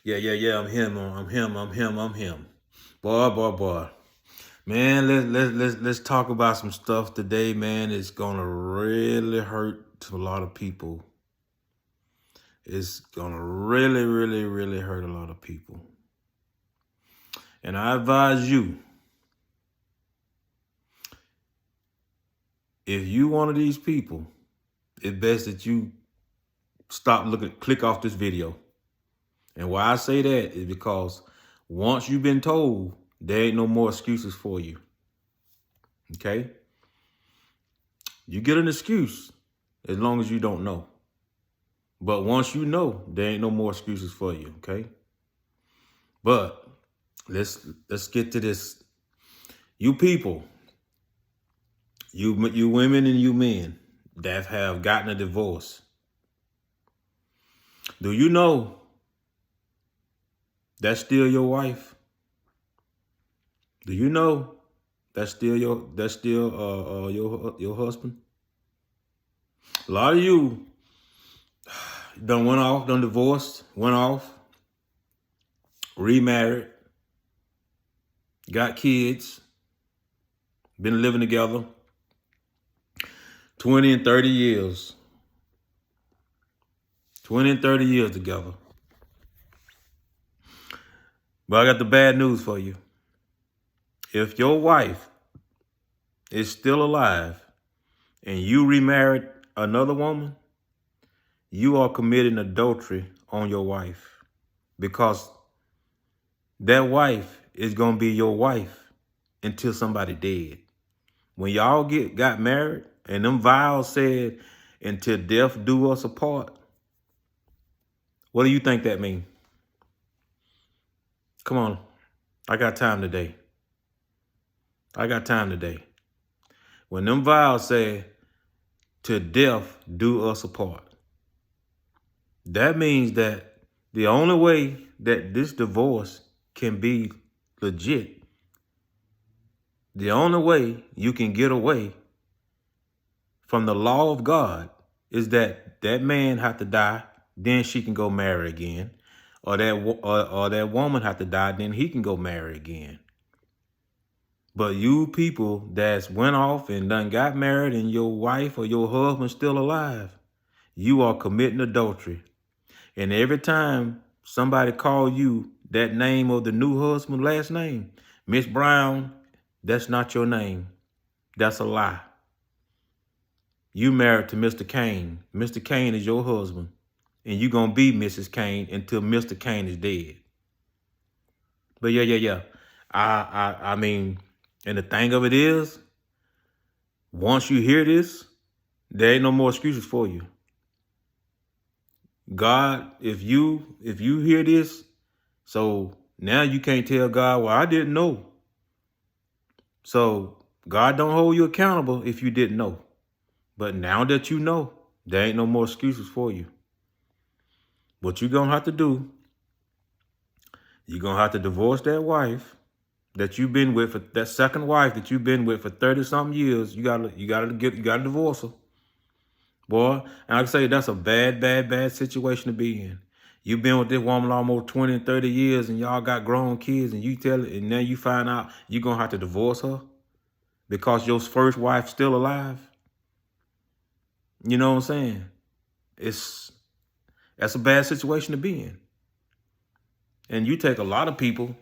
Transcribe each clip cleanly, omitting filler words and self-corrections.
Yeah. I'm him. Boy. Man, let's talk about some stuff today, man. It's gonna really hurt to a lot of people. It's gonna really hurt a lot of people. And I advise you, if you one of these people, it's best that you click off this video. And why I say that is because once you've been told, there ain't no more excuses for you. Okay? You get an excuse as long as you don't know. But once you know, there ain't no more excuses for you, okay? But let's get to this. You people, you women and you men that have gotten a divorce. Do you know that's still your wife? Do you know that's still your husband? A lot of you done divorced, went off, remarried, got kids, been living together 20 and 30 years. 20 and 30 years together. But I got the bad news for you. If your wife is still alive and you remarried another woman, you are committing adultery on your wife, because that wife is going to be your wife until somebody dead. When y'all got married and them vows said, until death do us apart, what do you think that means? Come on. I got time today. When them vows say, till death do us apart, that means that the only way that this divorce can be legit, the only way you can get away from the law of God, is that man have to die, then she can go marry again, or that woman have to die, then he can go marry again. But you people that's went off and done got married and your wife or your husband still alive, you are committing adultery. And every time somebody call you that name of the new husband last name, Miss Brown, that's not your name. That's a lie. You married to Mr. Kane. Mr. Kane is your husband. And you gonna be Mrs. Kane until Mr. Kane is dead. But yeah. I mean, and the thing of it is, once you hear this, there ain't no more excuses for you. God, if you hear this, so now you can't tell God, well, I didn't know. So God don't hold you accountable if you didn't know. But now that you know, there ain't no more excuses for you. What you're going to have to do, you're going to have to divorce that wife that you've been with, that second wife that you've been with for 30 something years. You gotta divorce her. Boy, and like I say, that's a bad situation to be in. You've been with this woman almost 20 and 30 years and y'all got grown kids, and you tell it, and now you find out you're going to have to divorce her because your first wife's still alive. You know what I'm saying? That's a bad situation to be in. And you take a lot of people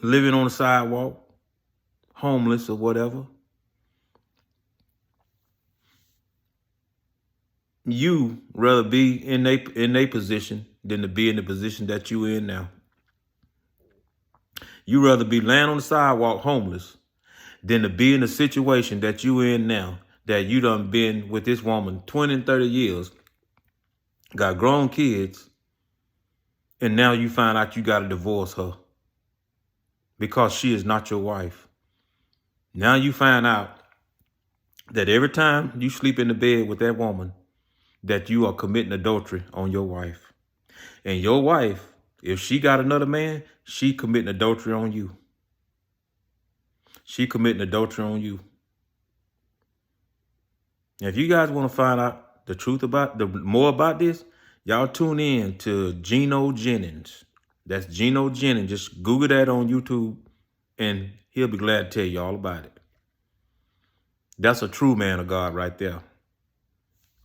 living on the sidewalk, homeless or whatever. You rather be in their position than to be in the position that you in now. You rather be laying on the sidewalk homeless than to be in the situation that you in now, that you done been with this woman 20 and 30 years, got grown kids, and now you find out you got to divorce her because she is not your wife. Now you find out that every time you sleep in the bed with that woman, that you are committing adultery on your wife. And your wife, if she got another man, she committing adultery on you. If you guys want to find out the truth about the more about this, y'all tune in to Geno Jennings. That's Geno Jennings. Just Google that on YouTube and he'll be glad to tell you all about it. That's a true man of God right there.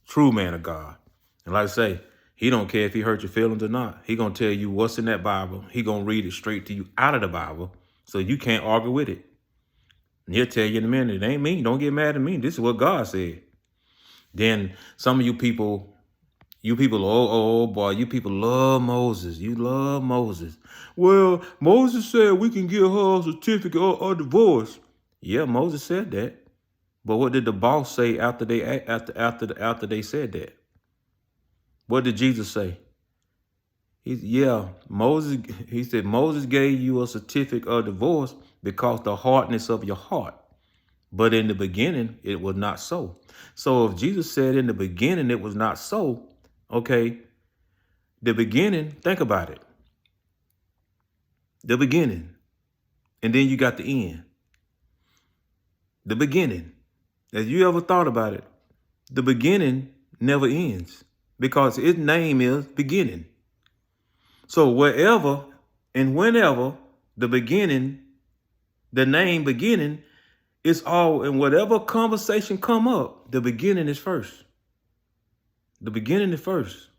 True man of God. And like I say, he don't care if he hurt your feelings or not. He gonna tell you what's in that Bible. He gonna read it straight to you out of the Bible, so you can't argue with it. And he'll tell you in a minute, it ain't me. Don't get mad at me. This is what God said. Then some of you people, oh boy, you people love Moses. You love Moses. Well, Moses said we can give her a certificate of divorce. Yeah, Moses said that. But what did the boss say after they said that? What did Jesus say? Moses. He said Moses gave you a certificate of divorce because the hardness of your heart. But in the beginning, it was not so. So if Jesus said in the beginning it was not so, okay, the beginning, think about it. The beginning. And then you got the end. The beginning. Have you ever thought about it? The beginning never ends because its name is beginning. So wherever and whenever the beginning, the name beginning, it's all in whatever conversation come up, the beginning is first. The beginning is first.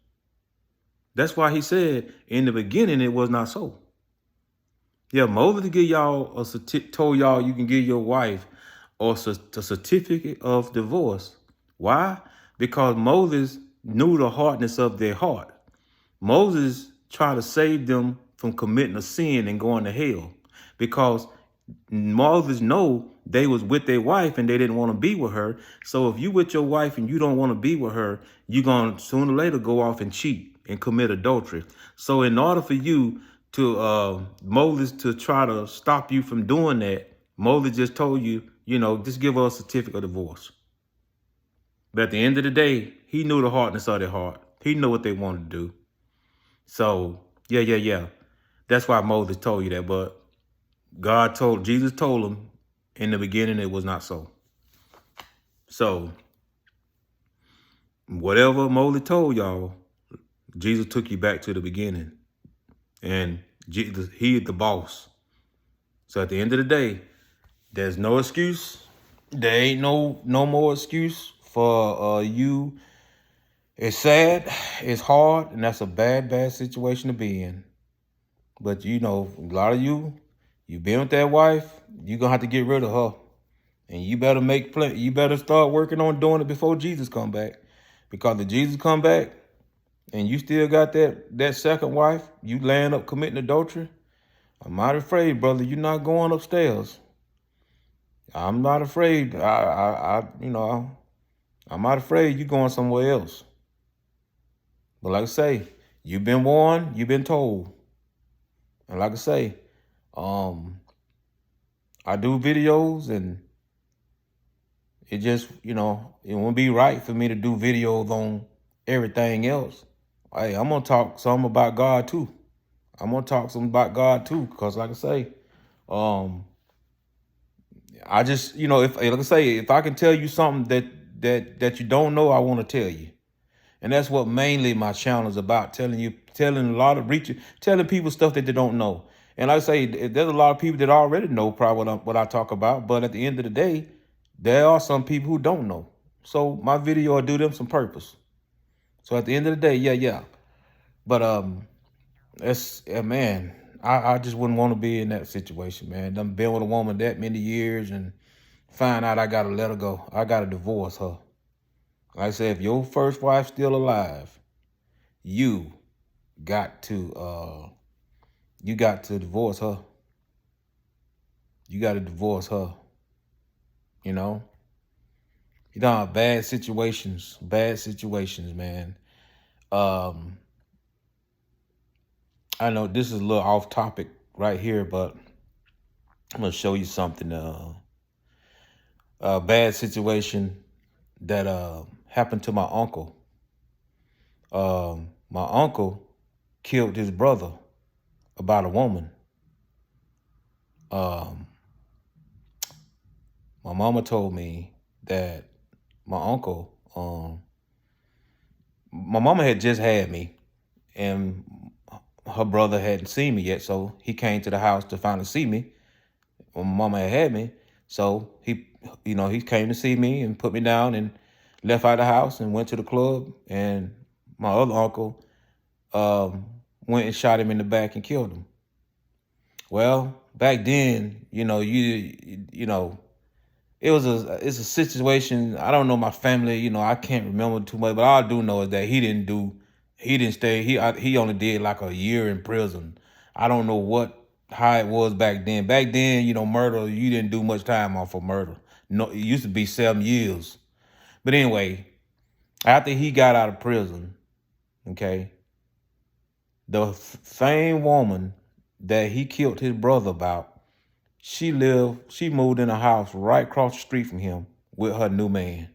That's why he said in the beginning it was not so. Yeah, Moses give y'all told y'all you can give your wife a certificate of divorce. Why? Because Moses knew the hardness of their heart. Moses tried to save them from committing a sin and going to hell, because Moses know they was with their wife and they didn't want to be with her. So if you with your wife and you don't want to be with her, you're going to sooner or later go off and cheat and commit adultery. So in order for you to Moses to try to stop you from doing that, Moses just told you, just give her a certificate of divorce. But at the end of the day, he knew the hardness of their heart. He knew what they wanted to do. So yeah. That's why Moses told you that. But Jesus told him in the beginning it was not so. So whatever Moses told y'all, Jesus took you back to the beginning. And Jesus, he is the boss. So at the end of the day, there's no excuse. There ain't no more excuse for you. It's sad, it's hard, and that's a bad situation to be in. But a lot of you've been with that wife, you're gonna have to get rid of her. And you better you better start working on doing it before Jesus come back. Because if Jesus come back and you still got that second wife, you laying up committing adultery, I'm not afraid, brother, you're not going upstairs. I'm not afraid. I'm not afraid you're going somewhere else. But like I say, you've been warned, you've been told. And like I say, I do videos, and it just, it won't be right for me to do videos on everything else. Hey, I'm going to talk some about God too. Because like I say, I just, if I can tell you something that you don't know, I want to tell you. And that's what mainly my channel is about, telling people stuff that they don't know. And like I say, there's a lot of people that already know probably what I talk about. But at the end of the day, there are some people who don't know. So my video will do them some purpose. So at the end of the day, yeah. But man, I just wouldn't want to be in that situation, man. I've been with a woman that many years and find out I gotta let her go. I gotta divorce her. Like I said, if your first wife's still alive, you got to divorce her. You got to divorce her. Bad situations, man. I know this is a little off topic right here, but I'm gonna show you something. A bad situation that happened to my uncle. My uncle killed his brother about a woman. My mama told me that my uncle my mama had just had me, and her brother hadn't seen me yet, so he came to the house to finally see me when my mama had me. So he came to see me and put me down and left out of the house and went to the club. And my other uncle went and shot him in the back and killed him. Well, back then, it's a situation. I don't know my family. I can't remember too much, but all I do know is that he didn't stay. He only did like a year in prison. I don't know how it was back then. Back then, murder, you didn't do much time off for murder. No, it used to be 7 years. But anyway, after he got out of prison, okay, the same woman that he killed his brother about, she moved in a house right across the street from him with her new man.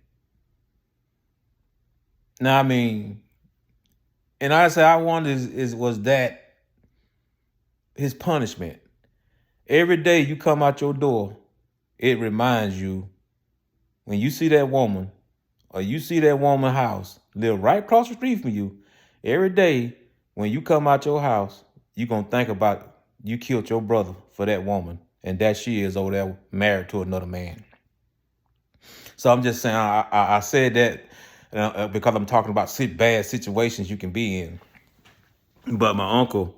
Now, I mean, and I wonder was that his punishment? Every day you come out your door, it reminds you, when you see that woman or you see that woman house live right across the street from you, every day when you come out your house, you're going to think about you killed your brother for that woman, and that she is over there married to another man. So I'm just saying, I said that because I'm talking about bad situations you can be in. But my uncle,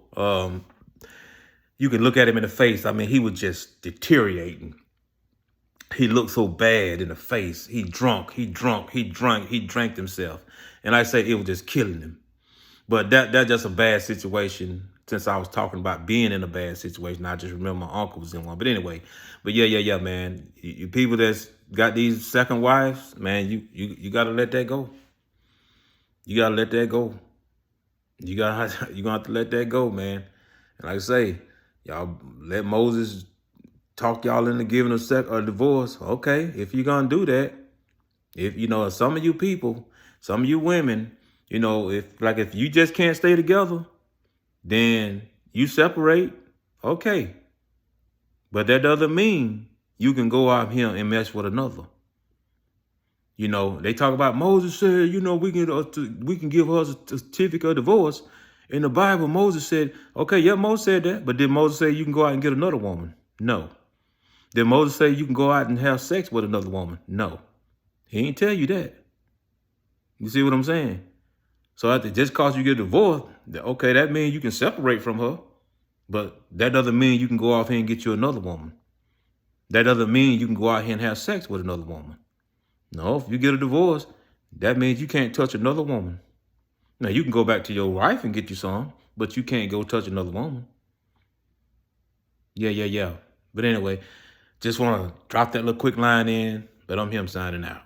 you can look at him in the face. I mean, he was just deteriorating. He looked so bad in the face. He drank himself. And I say it was just killing him. But that's just a bad situation. Since I was talking about being in a bad situation, I just remember my uncle was in one. But anyway, yeah, man. You people that's got these second wives, man, you gotta let that go. You gotta let that go. You're gonna have to let that go, man. And like I say, y'all let Moses talk y'all into giving a divorce. Okay, if you're gonna do that, if some of you people, some of you women, if you just can't stay together, then you separate. Okay, but that doesn't mean you can go out here and mess with another. They talk about Moses said, we can give her a certificate of divorce. In the Bible, Moses said, okay, yeah, Moses said that, but did Moses say you can go out and get another woman? No. Did Moses say you can go out and have sex with another woman? No. He ain't tell you that. You see what I'm saying? So just cause you get divorced, okay, that means you can separate from her, but that doesn't mean you can go off here and get you another woman. That doesn't mean you can go out here and have sex with another woman. No, if you get a divorce, that means you can't touch another woman. Now, you can go back to your wife and get you some, but you can't go touch another woman. Yeah. But anyway, just want to drop that little quick line in, but I'm him signing out.